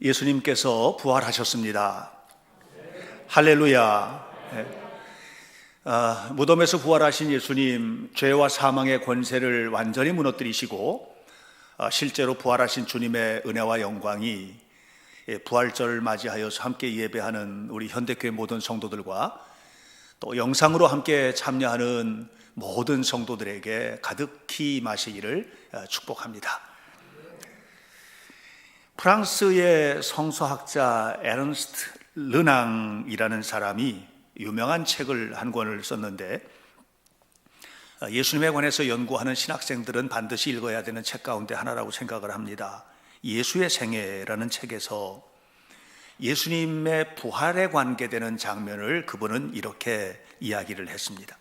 예수님께서 부활하셨습니다. 할렐루야. 무덤에서 부활하신 예수님, 죄와 사망의 권세를 완전히 무너뜨리시고 실제로 부활하신 주님의 은혜와 영광이 부활절을 맞이하여서 함께 예배하는 우리 현대교회 모든 성도들과 또 영상으로 함께 참여하는 모든 성도들에게 가득히 임하시기를 축복합니다. 프랑스의 성서학자 에르너스트 르낭이라는 사람이 유명한 책을 한 권을 썼는데, 예수님에 관해서 연구하는 신학생들은 반드시 읽어야 되는 책 가운데 하나라고 생각을 합니다. 예수의 생애라는 책에서 예수님의 부활에 관계되는 장면을 그분은 이렇게 이야기를 했습니다.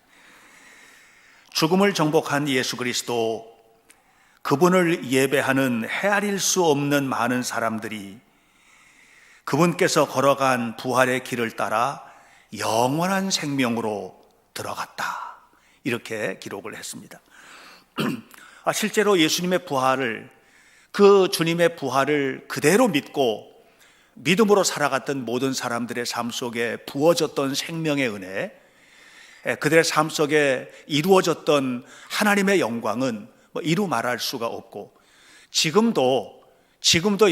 죽음을 정복한 예수 그리스도, 그분을 예배하는 헤아릴 수 없는 많은 사람들이 그분께서 걸어간 부활의 길을 따라 영원한 생명으로 들어갔다, 이렇게 기록을 했습니다. 실제로 예수님의 부활을, 그 주님의 부활을 그대로 믿고 믿음으로 살아갔던 모든 사람들의 삶 속에 부어졌던 생명의 은혜, 그들의 삶 속에 이루어졌던 하나님의 영광은 이루 말할 수가 없고, 지금도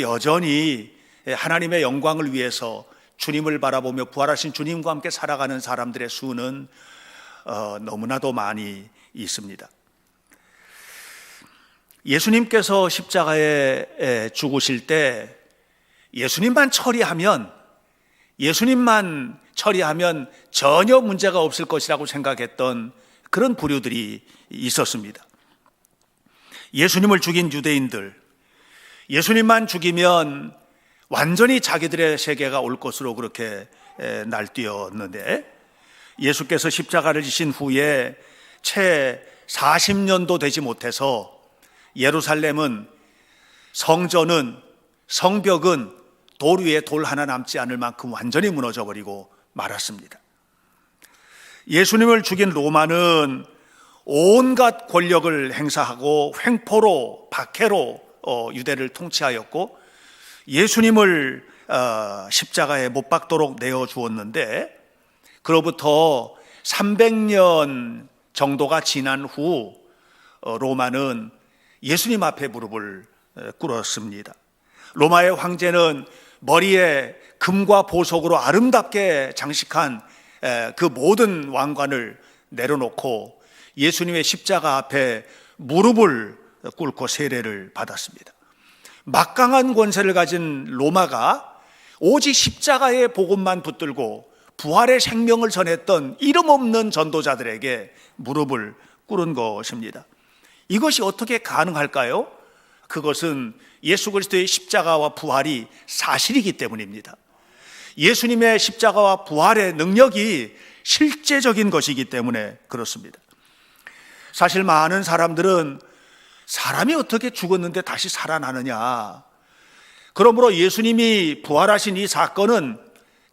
여전히 하나님의 영광을 위해서 주님을 바라보며 부활하신 주님과 함께 살아가는 사람들의 수는 너무나도 많이 있습니다. 예수님께서 십자가에 죽으실 때 예수님만 처리하면 전혀 문제가 없을 것이라고 생각했던 그런 부류들이 있었습니다. 예수님을 죽인 유대인들, 예수님만 죽이면 완전히 자기들의 세계가 올 것으로 그렇게 날뛰었는데, 예수께서 십자가를 지신 후에 채 40년도 되지 못해서 예루살렘은, 성전은, 성벽은 돌 위에 돌 하나 남지 않을 만큼 완전히 무너져 버리고 말았습니다. 예수님을 죽인 로마는 온갖 권력을 행사하고 횡포로, 박해로 유대를 통치하였고, 예수님을 십자가에 못 박도록 내어주었는데, 그로부터 300년 정도가 지난 후 로마는 예수님 앞에 무릎을 꿇었습니다. 로마의 황제는 머리에 금과 보석으로 아름답게 장식한 그 모든 왕관을 내려놓고 예수님의 십자가 앞에 무릎을 꿇고 세례를 받았습니다. 막강한 권세를 가진 로마가 오직 십자가의 복음만 붙들고 부활의 생명을 전했던 이름 없는 전도자들에게 무릎을 꿇은 것입니다. 이것이 어떻게 가능할까요? 그것은 예수 그리스도의 십자가와 부활이 사실이기 때문입니다. 예수님의 십자가와 부활의 능력이 실제적인 것이기 때문에 그렇습니다. 사실 많은 사람들은 사람이 어떻게 죽었는데 다시 살아나느냐, 그러므로 예수님이 부활하신 이 사건은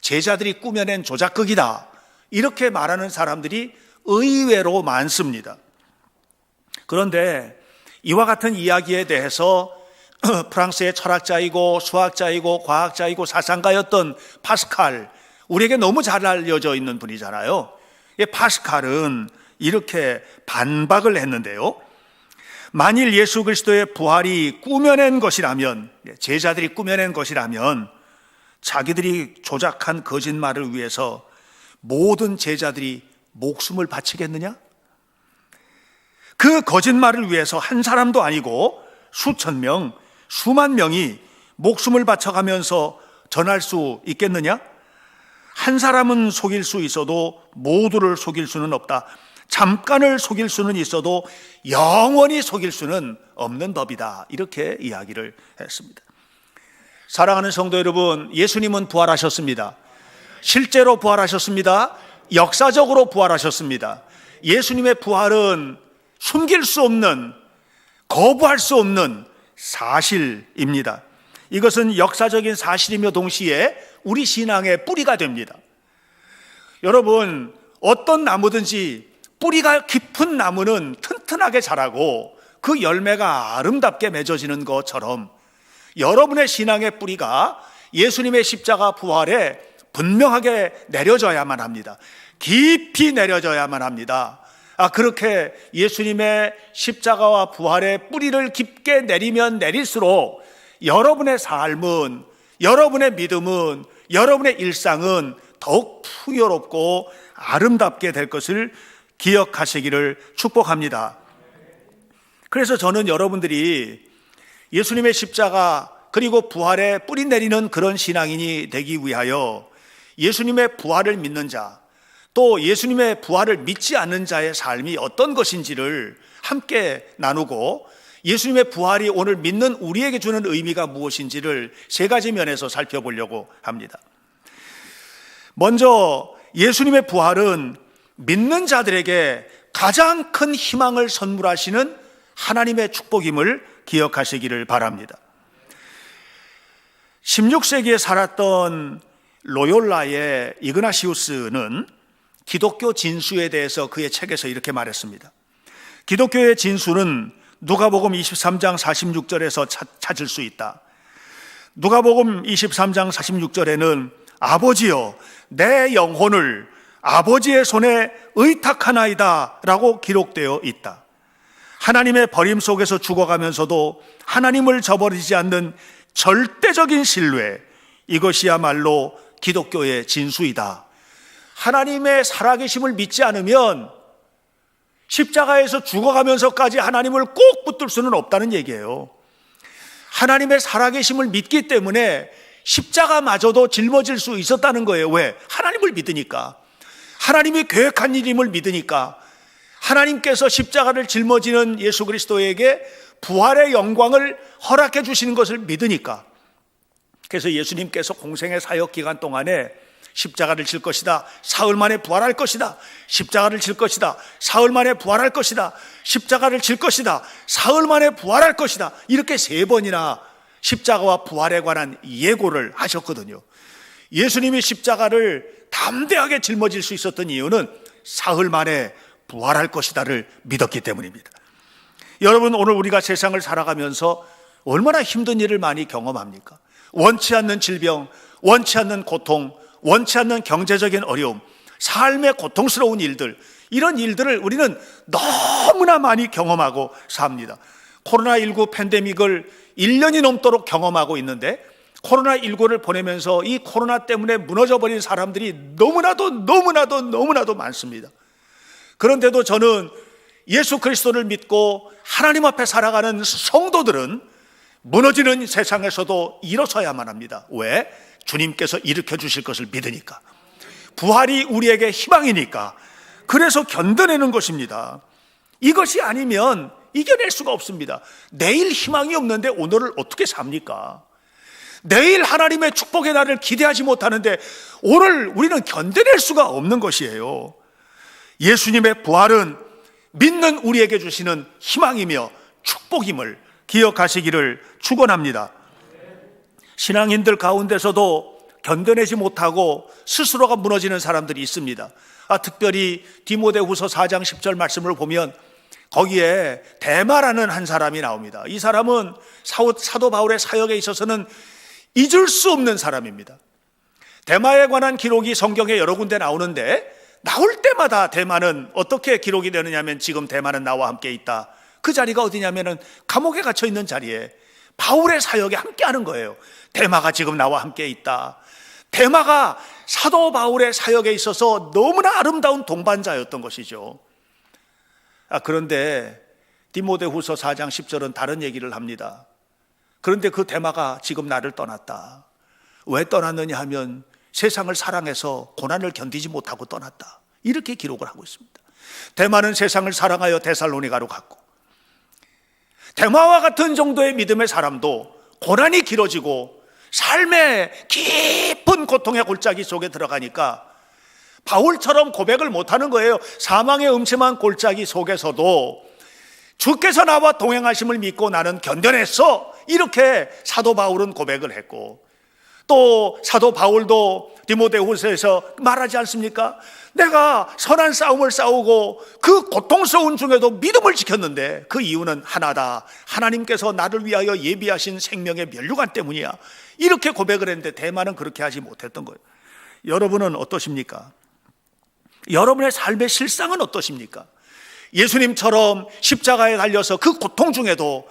제자들이 꾸며낸 조작극이다, 이렇게 말하는 사람들이 의외로 많습니다. 그런데 이와 같은 이야기에 대해서 프랑스의 철학자이고 수학자이고 과학자이고 사상가였던 파스칼, 우리에게 너무 잘 알려져 있는 분이잖아요. 파스칼은 이렇게 반박을 했는데요. 만일 예수 그리스도의 부활이 꾸며낸 것이라면, 제자들이 꾸며낸 것이라면 자기들이 조작한 거짓말을 위해서 모든 제자들이 목숨을 바치겠느냐? 그 거짓말을 위해서 한 사람도 아니고 수천 명, 수만 명이 목숨을 바쳐가면서 전할 수 있겠느냐? 한 사람은 속일 수 있어도 모두를 속일 수는 없다. 잠깐을 속일 수는 있어도 영원히 속일 수는 없는 법이다, 이렇게 이야기를 했습니다. 사랑하는 성도 여러분, 예수님은 부활하셨습니다. 실제로 부활하셨습니다. 역사적으로 부활하셨습니다. 예수님의 부활은 숨길 수 없는, 거부할 수 없는 사실입니다. 이것은 역사적인 사실이며 동시에 우리 신앙의 뿌리가 됩니다. 여러분, 어떤 나무든지 뿌리가 깊은 나무는 튼튼하게 자라고 그 열매가 아름답게 맺어지는 것처럼 여러분의 신앙의 뿌리가 예수님의 십자가 부활에 분명하게 내려져야만 합니다. 깊이 내려져야만 합니다. 그렇게 예수님의 십자가와 부활의 뿌리를 깊게 내리면 내릴수록 여러분의 삶은, 여러분의 믿음은, 여러분의 일상은 더욱 풍요롭고 아름답게 될 것을 기억하시기를 축복합니다. 그래서 저는 여러분들이 예수님의 십자가 그리고 부활에 뿌리 내리는 그런 신앙인이 되기 위하여 예수님의 부활을 믿는 자, 또 예수님의 부활을 믿지 않는 자의 삶이 어떤 것인지를 함께 나누고 예수님의 부활이 오늘 믿는 우리에게 주는 의미가 무엇인지를 세 가지 면에서 살펴보려고 합니다. 먼저 예수님의 부활은 믿는 자들에게 가장 큰 희망을 선물하시는 하나님의 축복임을 기억하시기를 바랍니다. 16세기에 살았던 로욜라의 이그나시우스는 기독교 진수에 대해서 그의 책에서 이렇게 말했습니다. 기독교의 진수는 누가복음 23장 46절에서 찾을 수 있다. 누가복음 23장 46절에는 아버지여 내 영혼을 아버지의 손에 의탁하나이다 라고 기록되어 있다. 하나님의 버림 속에서 죽어가면서도 하나님을 저버리지 않는 절대적인 신뢰, 이것이야말로 기독교의 진수이다. 하나님의 살아계심을 믿지 않으면 십자가에서 죽어가면서까지 하나님을 꼭 붙들 수는 없다는 얘기예요. 하나님의 살아계심을 믿기 때문에 십자가마저도 짊어질 수 있었다는 거예요. 왜? 하나님을 믿으니까. 하나님이 계획한 일임을 믿으니까. 하나님께서 십자가를 짊어지는 예수 그리스도에게 부활의 영광을 허락해 주시는 것을 믿으니까. 그래서 예수님께서 공생의 사역 기간 동안에 십자가를 질 것이다, 사흘 만에 부활할 것이다, 십자가를 질 것이다, 사흘 만에 부활할 것이다, 십자가를 질 것이다, 사흘 만에 부활할 것이다, 이렇게 3번이나 십자가와 부활에 관한 예고를 하셨거든요. 예수님이 십자가를 담대하게 짊어질 수 있었던 이유는 사흘 만에 부활할 것이다를 믿었기 때문입니다. 여러분, 오늘 우리가 세상을 살아가면서 얼마나 힘든 일을 많이 경험합니까? 원치 않는 질병, 원치 않는 고통, 원치 않는 경제적인 어려움, 삶의 고통스러운 일들, 이런 일들을 우리는 너무나 많이 경험하고 삽니다. 코로나19 팬데믹을 1년이 넘도록 경험하고 있는데 코로나19를 보내면서 이 코로나 때문에 무너져버린 사람들이 너무나도 많습니다. 그런데도 저는 예수 그리스도를 믿고 하나님 앞에 살아가는 성도들은 무너지는 세상에서도 일어서야만 합니다. 왜? 주님께서 일으켜 주실 것을 믿으니까. 부활이 우리에게 희망이니까. 그래서 견뎌내는 것입니다. 이것이 아니면 이겨낼 수가 없습니다. 내일 희망이 없는데 오늘을 어떻게 삽니까? 내일 하나님의 축복의 날을 기대하지 못하는데 오늘 우리는 견뎌낼 수가 없는 것이에요. 예수님의 부활은 믿는 우리에게 주시는 희망이며 축복임을 기억하시기를 축원합니다. 신앙인들 가운데서도 견뎌내지 못하고 스스로가 무너지는 사람들이 있습니다. 특별히 디모데후서 4장 10절 말씀을 보면 거기에 데마라는 한 사람이 나옵니다. 이 사람은 사도 바울의 사역에 있어서는 잊을 수 없는 사람입니다. 데마에 관한 기록이 성경에 여러 군데 나오는데 나올 때마다 데마는 어떻게 기록이 되느냐 하면 지금 데마는 나와 함께 있다. 그 자리가 어디냐면은 감옥에 갇혀 있는 자리에 바울의 사역에 함께 하는 거예요. 데마가 지금 나와 함께 있다. 데마가 사도 바울의 사역에 있어서 너무나 아름다운 동반자였던 것이죠. 그런데 디모데후서 4장 10절은 다른 얘기를 합니다. 그런데 그 데마가 지금 나를 떠났다. 왜 떠났느냐 하면 세상을 사랑해서 고난을 견디지 못하고 떠났다. 이렇게 기록을 하고 있습니다. 데마는 세상을 사랑하여 데살로니가로 갔고, 데마와 같은 정도의 믿음의 사람도 고난이 길어지고 삶의 깊은 고통의 골짜기 속에 들어가니까 바울처럼 고백을 못하는 거예요. 사망의 음침한 골짜기 속에서도 주께서 나와 동행하심을 믿고 나는 견뎌냈어. 이렇게 사도 바울은 고백을 했고, 또 사도 바울도 디모데후서에서 말하지 않습니까? 내가 선한 싸움을 싸우고 그 고통스러운 중에도 믿음을 지켰는데 그 이유는 하나다. 하나님께서 나를 위하여 예비하신 생명의 면류관 때문이야. 이렇게 고백을 했는데 대만은 그렇게 하지 못했던 거예요. 여러분은 어떠십니까? 여러분의 삶의 실상은 어떠십니까? 예수님처럼 십자가에 달려서 그 고통 중에도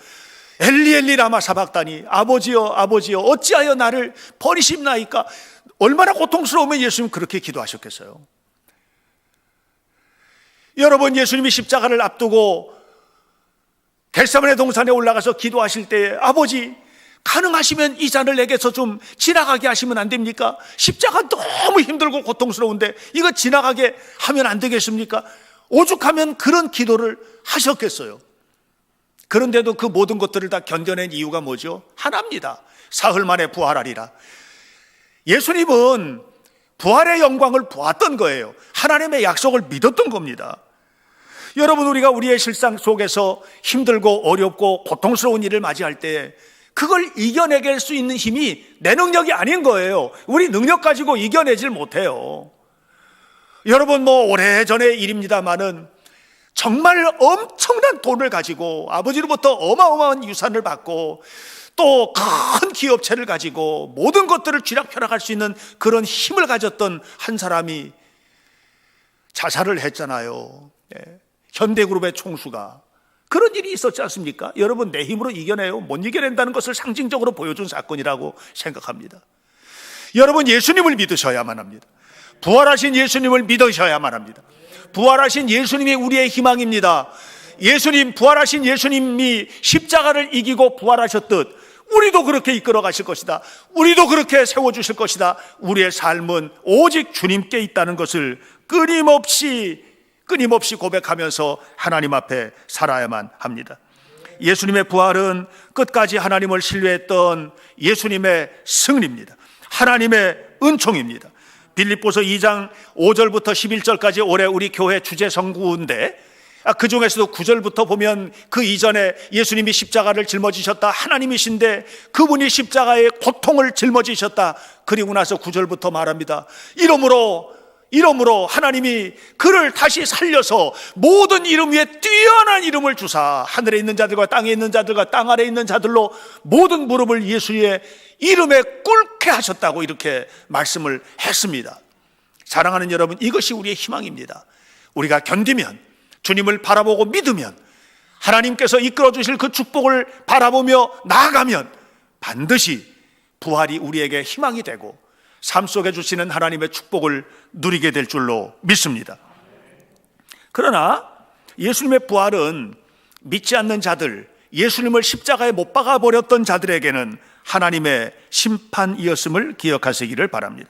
엘리 엘리 라마 사박다니, 아버지여 아버지여 어찌하여 나를 버리십나이까? 얼마나 고통스러우면 예수님 그렇게 기도하셨겠어요. 여러분, 예수님이 십자가를 앞두고 겟세마네 동산에 올라가서 기도하실 때 아버지 가능하시면 이 잔을 내게서 좀 지나가게 하시면 안 됩니까? 십자가 너무 힘들고 고통스러운데 이거 지나가게 하면 안 되겠습니까? 오죽하면 그런 기도를 하셨겠어요. 그런데도 그 모든 것들을 다 견뎌낸 이유가 뭐죠? 하나입니다. 사흘 만에 부활하리라. 예수님은 부활의 영광을 보았던 거예요. 하나님의 약속을 믿었던 겁니다. 여러분, 우리가 우리의 실상 속에서 힘들고 어렵고 고통스러운 일을 맞이할 때 그걸 이겨내게 할 수 있는 힘이 내 능력이 아닌 거예요. 우리 능력 가지고 이겨내질 못해요. 여러분, 오래전의 일입니다마는 정말 엄청난 돈을 가지고 아버지로부터 어마어마한 유산을 받고 또 큰 기업체를 가지고 모든 것들을 쥐락펴락할 수 있는 그런 힘을 가졌던 한 사람이 자살을 했잖아요. 현대그룹의 총수가. 그런 일이 있었지 않습니까? 여러분, 내 힘으로 이겨내요. 못 이겨낸다는 것을 상징적으로 보여준 사건이라고 생각합니다. 여러분, 예수님을 믿으셔야만 합니다. 부활하신 예수님을 믿으셔야만 합니다. 부활하신 예수님이 우리의 희망입니다. 예수님, 부활하신 예수님이 십자가를 이기고 부활하셨듯 우리도 그렇게 이끌어 가실 것이다. 우리도 그렇게 세워주실 것이다. 우리의 삶은 오직 주님께 있다는 것을 끊임없이 고백하면서 하나님 앞에 살아야만 합니다. 예수님의 부활은 끝까지 하나님을 신뢰했던 예수님의 승리입니다. 하나님의 은총입니다. 빌립보서 2장 5절부터 11절까지 올해 우리 교회 주제 성구인데 그 중에서도 9절부터 보면 그 이전에 예수님이 십자가를 짊어지셨다, 하나님이신데 그분이 십자가의 고통을 짊어지셨다. 그리고 나서 9절부터 말합니다. 이러므로 하나님이 그를 다시 살려서 모든 이름 위에 뛰어난 이름을 주사 하늘에 있는 자들과 땅에 있는 자들과 땅 아래에 있는 자들로 모든 무릎을 예수의 이름에 꿇게 하셨다고 이렇게 말씀을 했습니다. 사랑하는 여러분, 이것이 우리의 희망입니다. 우리가 견디면, 주님을 바라보고 믿으면, 하나님께서 이끌어 주실 그 축복을 바라보며 나아가면 반드시 부활이 우리에게 희망이 되고 삶 속에 주시는 하나님의 축복을 누리게 될 줄로 믿습니다. 그러나 예수님의 부활은 믿지 않는 자들, 예수님을 십자가에 못 박아 버렸던 자들에게는 하나님의 심판이었음을 기억하시기를 바랍니다.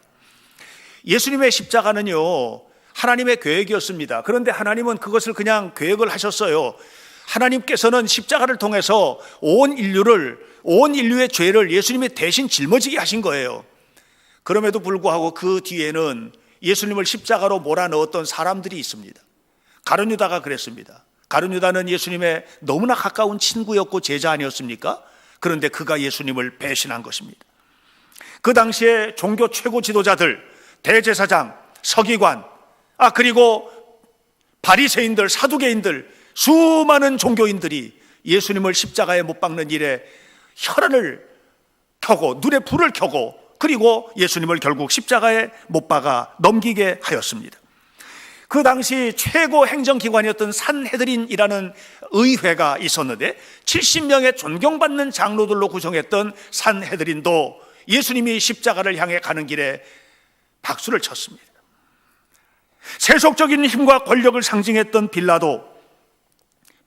예수님의 십자가는요, 하나님의 계획이었습니다. 그런데 하나님은 그것을 그냥 계획을 하셨어요. 하나님께서는 십자가를 통해서 온 인류의 죄를 예수님이 대신 짊어지게 하신 거예요. 그럼에도 불구하고 그 뒤에는 예수님을 십자가로 몰아넣었던 사람들이 있습니다. 가룟 유다가 그랬습니다. 가룟 유다는 예수님의 너무나 가까운 친구였고 제자 아니었습니까? 그런데 그가 예수님을 배신한 것입니다. 그 당시에 종교 최고 지도자들, 대제사장, 서기관, 그리고 바리새인들, 사두개인들, 수많은 종교인들이 예수님을 십자가에 못 박는 일에 혈안을 켜고 눈에 불을 켜고 그리고 예수님을 결국 십자가에 못 박아 넘기게 하였습니다. 그 당시 최고 행정기관이었던 산헤드린이라는 의회가 있었는데 70명의 존경받는 장로들로 구성했던 산헤드린도 예수님이 십자가를 향해 가는 길에 박수를 쳤습니다. 세속적인 힘과 권력을 상징했던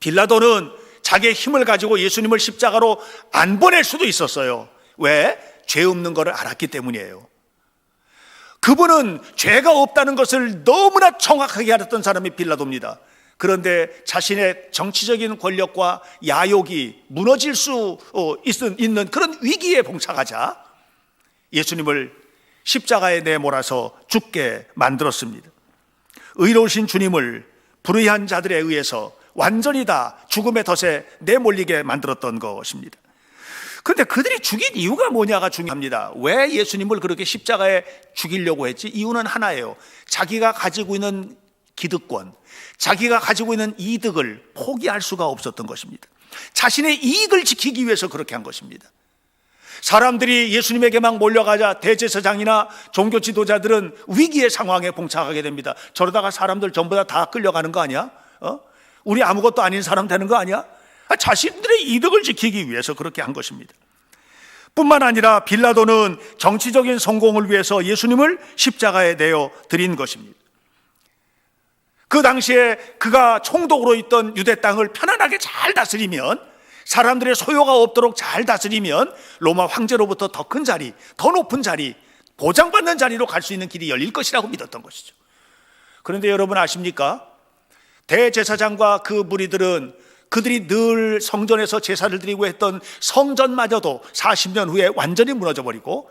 빌라도는 자기의 힘을 가지고 예수님을 십자가로 안 보낼 수도 있었어요. 왜? 죄 없는 것을 알았기 때문이에요. 그분은 죄가 없다는 것을 너무나 정확하게 알았던 사람이 빌라도입니다. 그런데 자신의 정치적인 권력과 야욕이 무너질 수 있는 그런 위기에 봉착하자 예수님을 십자가에 내몰아서 죽게 만들었습니다. 의로우신 주님을 불의한 자들에 의해서 완전히 다 죽음의 덫에 내몰리게 만들었던 것입니다. 근데 그들이 죽인 이유가 뭐냐가 중요합니다. 왜 예수님을 그렇게 십자가에 죽이려고 했지? 이유는 하나예요. 자기가 가지고 있는 기득권, 자기가 가지고 있는 이득을 포기할 수가 없었던 것입니다. 자신의 이익을 지키기 위해서 그렇게 한 것입니다. 사람들이 예수님에게 막 몰려가자 대제사장이나 종교 지도자들은 위기의 상황에 봉착하게 됩니다. 저러다가 사람들 전부 다 끌려가는 거 아니야? 우리 아무것도 아닌 사람 되는 거 아니야? 자신들의 이득을 지키기 위해서 그렇게 한 것입니다. 뿐만 아니라 빌라도는 정치적인 성공을 위해서 예수님을 십자가에 내어 드린 것입니다. 그 당시에 그가 총독으로 있던 유대 땅을 편안하게 잘 다스리면, 사람들의 소요가 없도록 잘 다스리면 로마 황제로부터 더 큰 자리, 더 높은 자리, 보장받는 자리로 갈 수 있는 길이 열릴 것이라고 믿었던 것이죠. 그런데 여러분 아십니까? 대제사장과 그 무리들은 그들이 늘 성전에서 제사를 드리고 했던 성전마저도 40년 후에 완전히 무너져버리고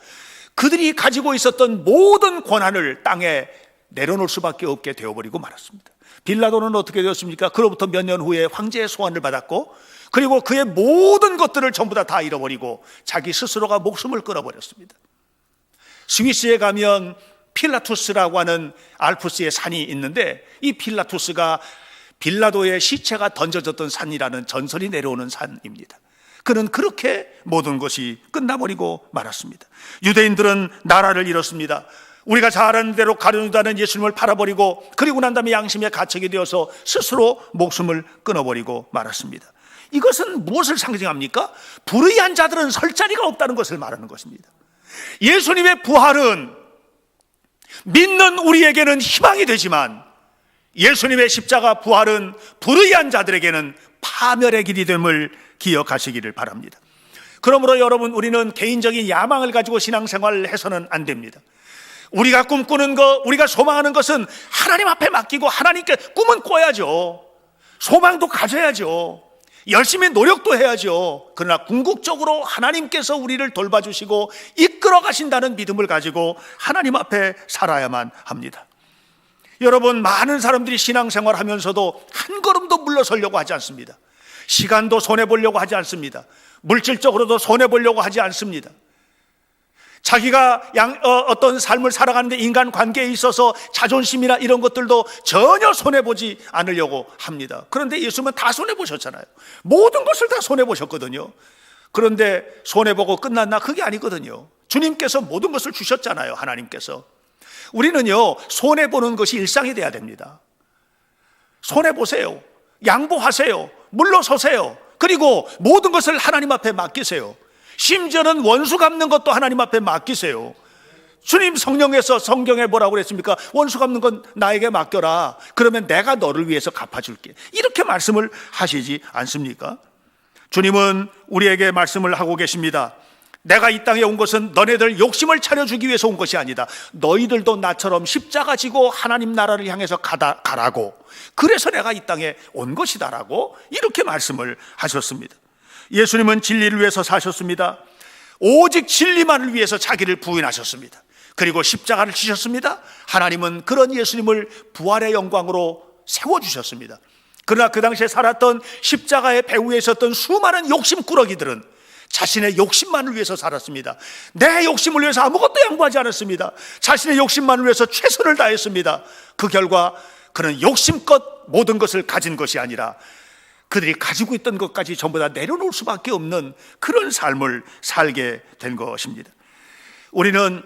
그들이 가지고 있었던 모든 권한을 땅에 내려놓을 수밖에 없게 되어버리고 말았습니다. 빌라도는 어떻게 되었습니까? 그로부터 몇 년 후에 황제의 소환을 받았고, 그리고 그의 모든 것들을 전부 다 잃어버리고 자기 스스로가 목숨을 끊어버렸습니다. 스위스에 가면 필라투스라고 하는 알프스의 산이 있는데, 이 필라투스가 빌라도의 시체가 던져졌던 산이라는 전설이 내려오는 산입니다. 그는 그렇게 모든 것이 끝나버리고 말았습니다. 유대인들은 나라를 잃었습니다. 우리가 잘 아는 대로 가룟유다는 예수님을 팔아버리고, 그리고 난 다음에 양심의 가책이 되어서 스스로 목숨을 끊어버리고 말았습니다. 이것은 무엇을 상징합니까? 불의한 자들은 설 자리가 없다는 것을 말하는 것입니다. 예수님의 부활은 믿는 우리에게는 희망이 되지만, 예수님의 십자가 부활은 불의한 자들에게는 파멸의 길이 됨을 기억하시기를 바랍니다. 그러므로 여러분, 우리는 개인적인 야망을 가지고 신앙생활을 해서는 안 됩니다. 우리가 꿈꾸는 것, 우리가 소망하는 것은 하나님 앞에 맡기고 하나님께 꿈은 꿔야죠. 소망도 가져야죠. 열심히 노력도 해야죠. 그러나 궁극적으로 하나님께서 우리를 돌봐주시고 이끌어 가신다는 믿음을 가지고 하나님 앞에 살아야만 합니다. 여러분, 많은 사람들이 신앙생활 하면서도 한 걸음도 물러서려고 하지 않습니다. 시간도 손해보려고 하지 않습니다. 물질적으로도 손해보려고 하지 않습니다. 자기가 어떤 삶을 살아가는데 인간관계에 있어서 자존심이나 이런 것들도 전혀 손해보지 않으려고 합니다. 그런데 예수님은 다 손해보셨잖아요. 모든 것을 다 손해보셨거든요. 그런데 손해보고 끝났나? 그게 아니거든요. 주님께서 모든 것을 주셨잖아요. 하나님께서. 우리는요, 손해보는 것이 일상이 돼야 됩니다. 손해보세요. 양보하세요. 물러서세요. 그리고 모든 것을 하나님 앞에 맡기세요. 심지어는 원수 갚는 것도 하나님 앞에 맡기세요. 주님 성령에서 성경에 뭐라고 그랬습니까? 원수 갚는 건 나에게 맡겨라. 그러면 내가 너를 위해서 갚아줄게. 이렇게 말씀을 하시지 않습니까? 주님은 우리에게 말씀을 하고 계십니다. 내가 이 땅에 온 것은 너네들 욕심을 차려주기 위해서 온 것이 아니다. 너희들도 나처럼 십자가 지고 하나님 나라를 향해서 가라고. 그래서 내가 이 땅에 온 것이다라고 이렇게 말씀을 하셨습니다. 예수님은 진리를 위해서 사셨습니다. 오직 진리만을 위해서 자기를 부인하셨습니다. 그리고 십자가를 지셨습니다. 하나님은 그런 예수님을 부활의 영광으로 세워주셨습니다. 그러나 그 당시에 살았던 십자가의 배후에 있었던 수많은 욕심꾸러기들은 자신의 욕심만을 위해서 살았습니다. 내 욕심을 위해서 아무것도 양보하지 않았습니다. 자신의 욕심만을 위해서 최선을 다했습니다. 그 결과 그는 욕심껏 모든 것을 가진 것이 아니라 그들이 가지고 있던 것까지 전부 다 내려놓을 수밖에 없는 그런 삶을 살게 된 것입니다. 우리는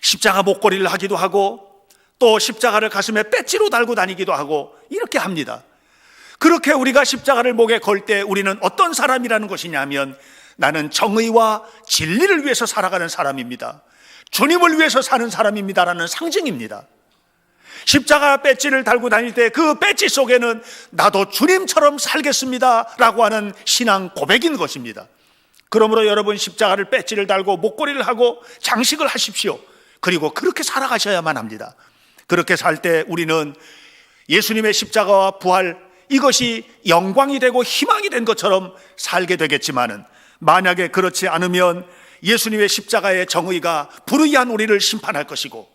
십자가 목걸이를 하기도 하고 또 십자가를 가슴에 배지로 달고 다니기도 하고 이렇게 합니다. 그렇게 우리가 십자가를 목에 걸 때 우리는 어떤 사람이라는 것이냐면, 나는 정의와 진리를 위해서 살아가는 사람입니다. 주님을 위해서 사는 사람입니다라는 상징입니다. 십자가 배지를 달고 다닐 때 그 배지 속에는 나도 주님처럼 살겠습니다 라고 하는 신앙 고백인 것입니다. 그러므로 여러분, 십자가를 배지를 달고 목걸이를 하고 장식을 하십시오. 그리고 그렇게 살아가셔야만 합니다. 그렇게 살 때 우리는 예수님의 십자가와 부활, 이것이 영광이 되고 희망이 된 것처럼 살게 되겠지만은, 만약에 그렇지 않으면 예수님의 십자가의 정의가 불의한 우리를 심판할 것이고,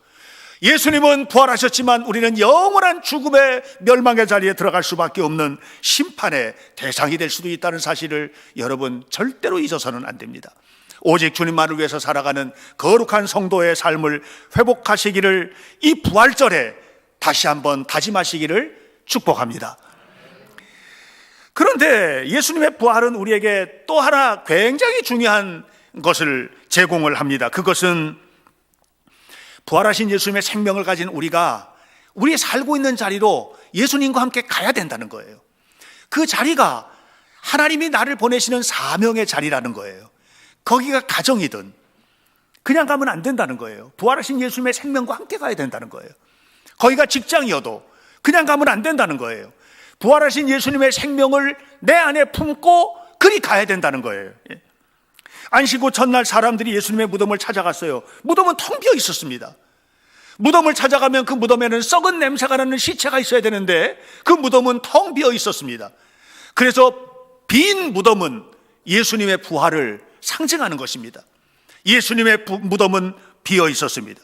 예수님은 부활하셨지만 우리는 영원한 죽음의 멸망의 자리에 들어갈 수밖에 없는 심판의 대상이 될 수도 있다는 사실을 여러분 절대로 잊어서는 안 됩니다. 오직 주님만을 위해서 살아가는 거룩한 성도의 삶을 회복하시기를 이 부활절에 다시 한번 다짐하시기를 축복합니다. 그런데 예수님의 부활은 우리에게 또 하나 굉장히 중요한 것을 제공을 합니다. 그것은 부활하신 예수님의 생명을 가진 우리가 우리 살고 있는 자리로 예수님과 함께 가야 된다는 거예요. 그 자리가 하나님이 나를 보내시는 사명의 자리라는 거예요. 거기가 가정이든 그냥 가면 안 된다는 거예요. 부활하신 예수님의 생명과 함께 가야 된다는 거예요. 거기가 직장이어도 그냥 가면 안 된다는 거예요. 부활하신 예수님의 생명을 내 안에 품고 그리 가야 된다는 거예요. 안식 후 첫날 사람들이 예수님의 무덤을 찾아갔어요. 무덤은 텅 비어 있었습니다. 무덤을 찾아가면 그 무덤에는 썩은 냄새가 나는 시체가 있어야 되는데 그 무덤은 텅 비어 있었습니다. 그래서 빈 무덤은 예수님의 부활을 상징하는 것입니다. 예수님의 무덤은 비어 있었습니다.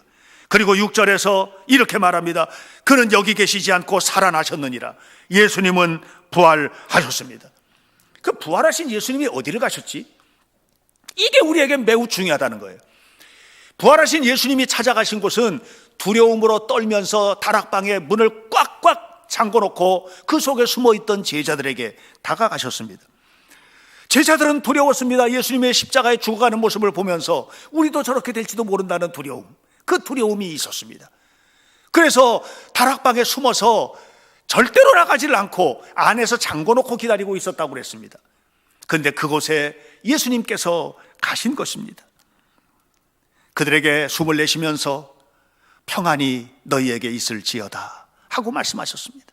그리고 6절에서 이렇게 말합니다. 그는 여기 계시지 않고 살아나셨느니라. 예수님은 부활하셨습니다. 그 부활하신 예수님이 어디를 가셨지? 이게 우리에게 매우 중요하다는 거예요. 부활하신 예수님이 찾아가신 곳은 두려움으로 떨면서 다락방에 문을 꽉꽉 잠궈놓고 그 속에 숨어있던 제자들에게 다가가셨습니다. 제자들은 두려웠습니다. 예수님의 십자가에 죽어가는 모습을 보면서 우리도 저렇게 될지도 모른다는 두려움, 그 두려움이 있었습니다. 그래서 다락방에 숨어서 절대로 나가지를 않고 안에서 잠궈놓고 기다리고 있었다고 그랬습니다. 그런데 그곳에 예수님께서 가신 것입니다. 그들에게 숨을 내쉬면서 평안이 너희에게 있을지어다 하고 말씀하셨습니다.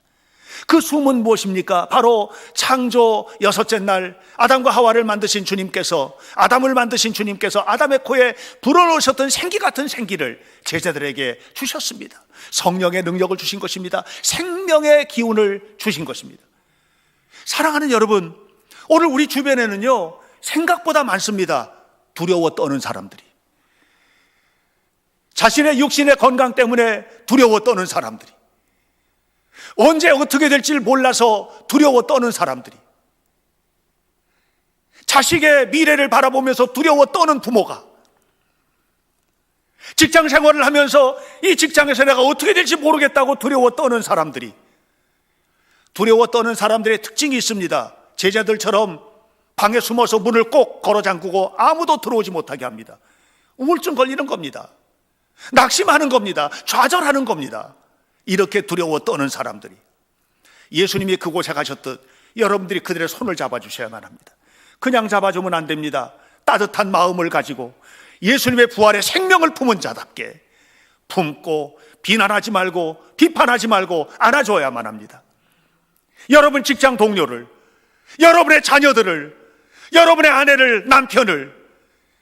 그 숨은 무엇입니까? 바로 창조 6째 날 아담과 하와를 만드신 주님께서, 아담을 만드신 주님께서 아담의 코에 불어넣으셨던 생기 같은 생기를 제자들에게 주셨습니다. 성령의 능력을 주신 것입니다. 생명의 기운을 주신 것입니다. 사랑하는 여러분, 오늘 우리 주변에는요 생각보다 많습니다. 두려워 떠는 사람들이, 자신의 육신의 건강 때문에 두려워 떠는 사람들이, 언제 어떻게 될지 몰라서 두려워 떠는 사람들이, 자식의 미래를 바라보면서 두려워 떠는 부모가, 직장 생활을 하면서 이 직장에서 내가 어떻게 될지 모르겠다고 두려워 떠는 사람들이, 두려워 떠는 사람들의 특징이 있습니다. 제자들처럼 방에 숨어서 문을 꼭 걸어 잠그고 아무도 들어오지 못하게 합니다. 우울증 걸리는 겁니다. 낙심하는 겁니다. 좌절하는 겁니다. 이렇게 두려워 떠는 사람들이, 예수님이 그곳에 가셨듯 여러분들이 그들의 손을 잡아주셔야만 합니다. 그냥 잡아주면 안 됩니다. 따뜻한 마음을 가지고 예수님의 부활의 생명을 품은 자답게 품고 비난하지 말고 비판하지 말고 안아줘야만 합니다. 여러분 직장 동료를, 여러분의 자녀들을, 여러분의 아내를, 남편을,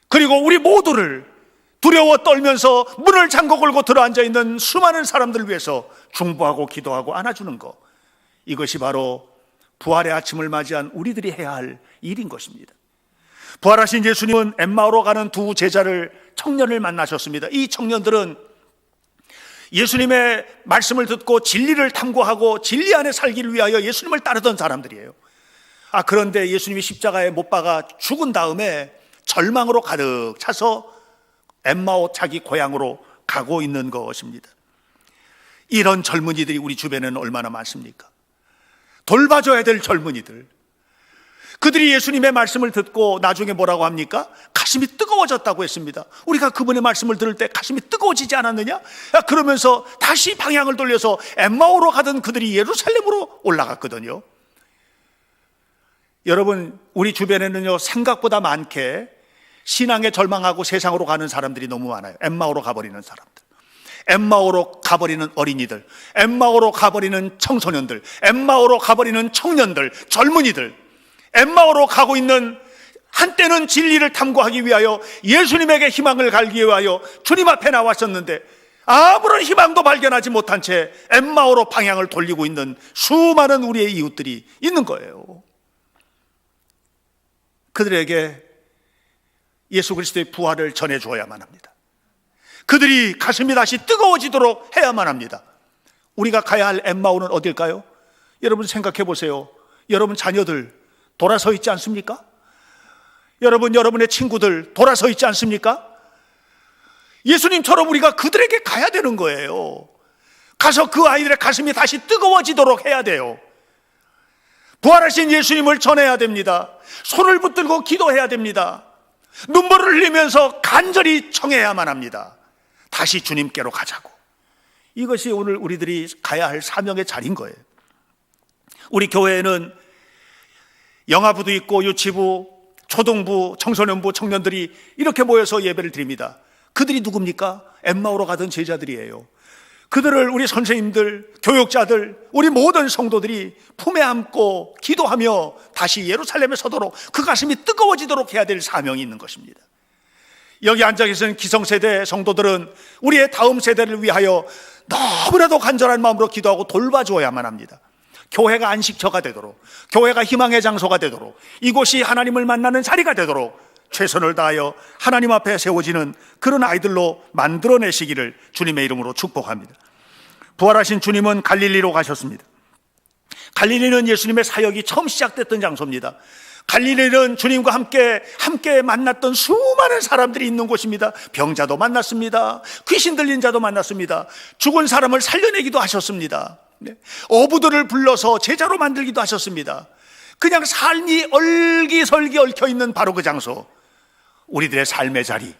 그리고 우리 모두를 두려워 떨면서 문을 잠궈 걸고 들어앉아 있는 수많은 사람들을 위해서 중보하고 기도하고 안아주는 것, 이것이 바로 부활의 아침을 맞이한 우리들이 해야 할 일인 것입니다. 부활하신 예수님은 엠마오로 가는 두 제자를, 청년을 만나셨습니다. 이 청년들은 예수님의 말씀을 듣고 진리를 탐구하고 진리 안에 살기를 위하여 예수님을 따르던 사람들이에요. 그런데 예수님이 십자가에 못 박아 죽은 다음에 절망으로 가득 차서 엠마오 자기 고향으로 가고 있는 것입니다. 이런 젊은이들이 우리 주변에는 얼마나 많습니까? 돌봐줘야 될 젊은이들, 그들이 예수님의 말씀을 듣고 나중에 뭐라고 합니까? 가슴이 뜨거워졌다고 했습니다. 우리가 그분의 말씀을 들을 때 가슴이 뜨거워지지 않았느냐? 그러면서 다시 방향을 돌려서 엠마오로 가던 그들이 예루살렘으로 올라갔거든요. 여러분, 우리 주변에는요 생각보다 많게 신앙에 절망하고 세상으로 가는 사람들이 너무 많아요. 엠마오로 가버리는 사람들, 엠마오로 가버리는 어린이들, 엠마오로 가버리는 청소년들, 엠마오로 가버리는 청년들, 젊은이들, 엠마오로 가고 있는, 한때는 진리를 탐구하기 위하여 예수님에게 희망을 갈기 위하여 주님 앞에 나왔었는데 아무런 희망도 발견하지 못한 채 엠마오로 방향을 돌리고 있는 수많은 우리의 이웃들이 있는 거예요. 그들에게 예수 그리스도의 부활을 전해주어야만 합니다. 그들이 가슴이 다시 뜨거워지도록 해야만 합니다. 우리가 가야 할 엠마오는 어딜까요? 여러분 생각해 보세요. 여러분 자녀들 돌아서 있지 않습니까? 여러분, 여러분의 친구들 돌아서 있지 않습니까? 예수님처럼 우리가 그들에게 가야 되는 거예요. 가서 그 아이들의 가슴이 다시 뜨거워지도록 해야 돼요. 부활하신 예수님을 전해야 됩니다. 손을 붙들고 기도해야 됩니다. 눈물을 흘리면서 간절히 청해야만 합니다. 다시 주님께로 가자고. 이것이 오늘 우리들이 가야 할 사명의 자리인 거예요. 우리 교회에는 영아부도 있고 유치부, 초등부, 청소년부, 청년들이 이렇게 모여서 예배를 드립니다. 그들이 누굽니까? 엠마오로 가던 제자들이에요. 그들을 우리 선생님들, 교육자들, 우리 모든 성도들이 품에 안고 기도하며 다시 예루살렘에 서도록 그 가슴이 뜨거워지도록 해야 될 사명이 있는 것입니다. 여기 앉아 계신 기성세대 성도들은 우리의 다음 세대를 위하여 너무나도 간절한 마음으로 기도하고 돌봐주어야만 합니다. 교회가 안식처가 되도록, 교회가 희망의 장소가 되도록, 이곳이 하나님을 만나는 자리가 되도록 최선을 다하여 하나님 앞에 세워지는 그런 아이들로 만들어내시기를 주님의 이름으로 축복합니다. 부활하신 주님은 갈릴리로 가셨습니다. 갈릴리는 예수님의 사역이 처음 시작됐던 장소입니다. 갈릴리는 주님과 함께 만났던 수많은 사람들이 있는 곳입니다. 병자도 만났습니다. 귀신 들린 자도 만났습니다. 죽은 사람을 살려내기도 하셨습니다. 어부들을 불러서 제자로 만들기도 하셨습니다. 그냥 삶이 얼기설기 얽혀있는 바로 그 장소, 우리들의 삶의 자리,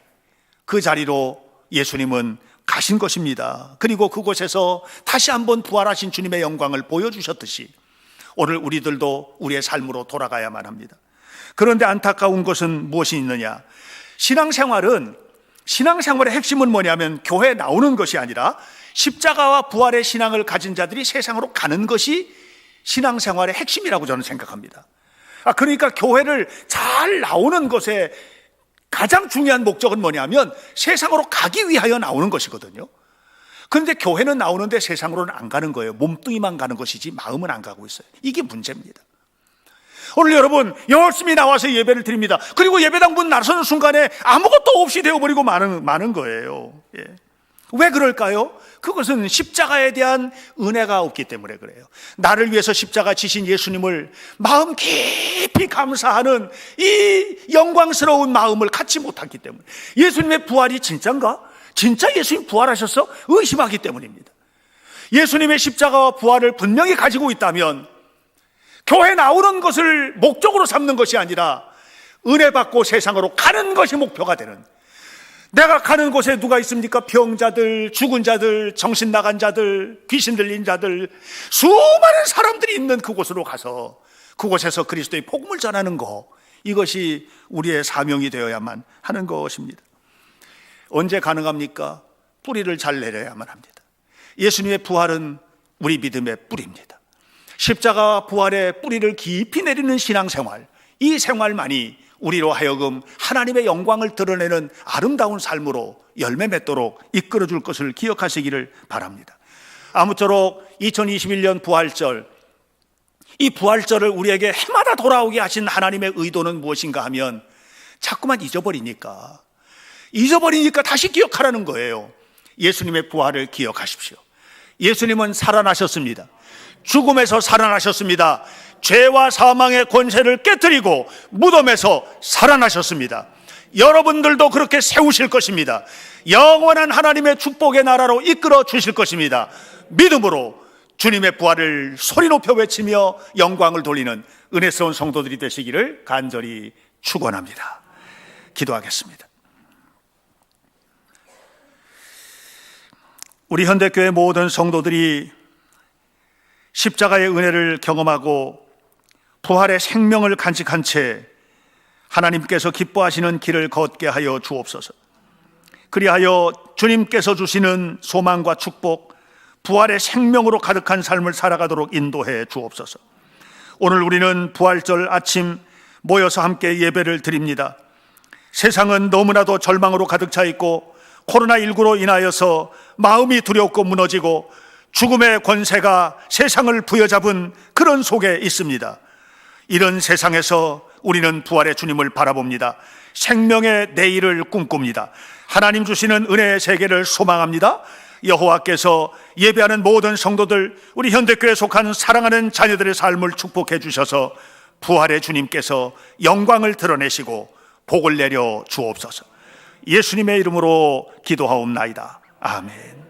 그 자리로 예수님은 가신 것입니다. 그리고 그곳에서 다시 한번 부활하신 주님의 영광을 보여주셨듯이 오늘 우리들도 우리의 삶으로 돌아가야만 합니다. 그런데 안타까운 것은 무엇이 있느냐? 신앙생활의 핵심은 뭐냐면 교회에 나오는 것이 아니라 십자가와 부활의 신앙을 가진 자들이 세상으로 가는 것이 신앙생활의 핵심이라고 저는 생각합니다. 그러니까 교회를 잘 나오는 것에 가장 중요한 목적은 뭐냐면 세상으로 가기 위하여 나오는 것이거든요. 그런데 교회는 나오는데 세상으로는 안 가는 거예요. 몸뚱이만 가는 것이지 마음은 안 가고 있어요. 이게 문제입니다. 오늘 여러분 열심히 나와서 예배를 드립니다. 그리고 예배당 문 나서는 순간에 아무것도 없이 되어버리고 많은 거예요. 예. 왜 그럴까요? 그것은 십자가에 대한 은혜가 없기 때문에 그래요. 나를 위해서 십자가 지신 예수님을 마음 깊이 감사하는 이 영광스러운 마음을 갖지 못했기 때문에, 예수님의 부활이 진짠가? 진짜 예수님 부활하셨어? 의심하기 때문입니다. 예수님의 십자가와 부활을 분명히 가지고 있다면 교회 나오는 것을 목적으로 삼는 것이 아니라 은혜 받고 세상으로 가는 것이 목표가 되는, 내가 가는 곳에 누가 있습니까? 병자들, 죽은 자들, 정신 나간 자들, 귀신 들린 자들, 수많은 사람들이 있는 그곳으로 가서 그곳에서 그리스도의 복음을 전하는 것, 이것이 우리의 사명이 되어야만 하는 것입니다. 언제 가능합니까? 뿌리를 잘 내려야만 합니다. 예수님의 부활은 우리 믿음의 뿌리입니다. 십자가와 부활의 뿌리를 깊이 내리는 신앙생활, 이 생활만이 우리로 하여금 하나님의 영광을 드러내는 아름다운 삶으로 열매 맺도록 이끌어줄 것을 기억하시기를 바랍니다. 아무쪼록 2021년 부활절, 이 부활절을 우리에게 해마다 돌아오게 하신 하나님의 의도는 무엇인가 하면 자꾸만 잊어버리니까 다시 기억하라는 거예요. 예수님의 부활을 기억하십시오. 예수님은 살아나셨습니다. 죽음에서 살아나셨습니다. 죄와 사망의 권세를 깨뜨리고 무덤에서 살아나셨습니다. 여러분들도 그렇게 세우실 것입니다. 영원한 하나님의 축복의 나라로 이끌어 주실 것입니다. 믿음으로 주님의 부활을 소리 높여 외치며 영광을 돌리는 은혜스러운 성도들이 되시기를 간절히 축원합니다. 기도하겠습니다. 우리 현대교회 모든 성도들이 십자가의 은혜를 경험하고 부활의 생명을 간직한 채 하나님께서 기뻐하시는 길을 걷게 하여 주옵소서. 그리하여 주님께서 주시는 소망과 축복, 부활의 생명으로 가득한 삶을 살아가도록 인도해 주옵소서. 오늘 우리는 부활절 아침 모여서 함께 예배를 드립니다. 세상은 너무나도 절망으로 가득 차 있고 코로나19로 인하여서 마음이 두렵고 무너지고 죽음의 권세가 세상을 부여잡은 그런 속에 있습니다. 이런 세상에서 우리는 부활의 주님을 바라봅니다. 생명의 내일을 꿈꿉니다. 하나님 주시는 은혜의 세계를 소망합니다. 여호와께서 예배하는 모든 성도들, 우리 현대교회에 속한 사랑하는 자녀들의 삶을 축복해 주셔서 부활의 주님께서 영광을 드러내시고 복을 내려 주옵소서. 예수님의 이름으로 기도하옵나이다. 아멘.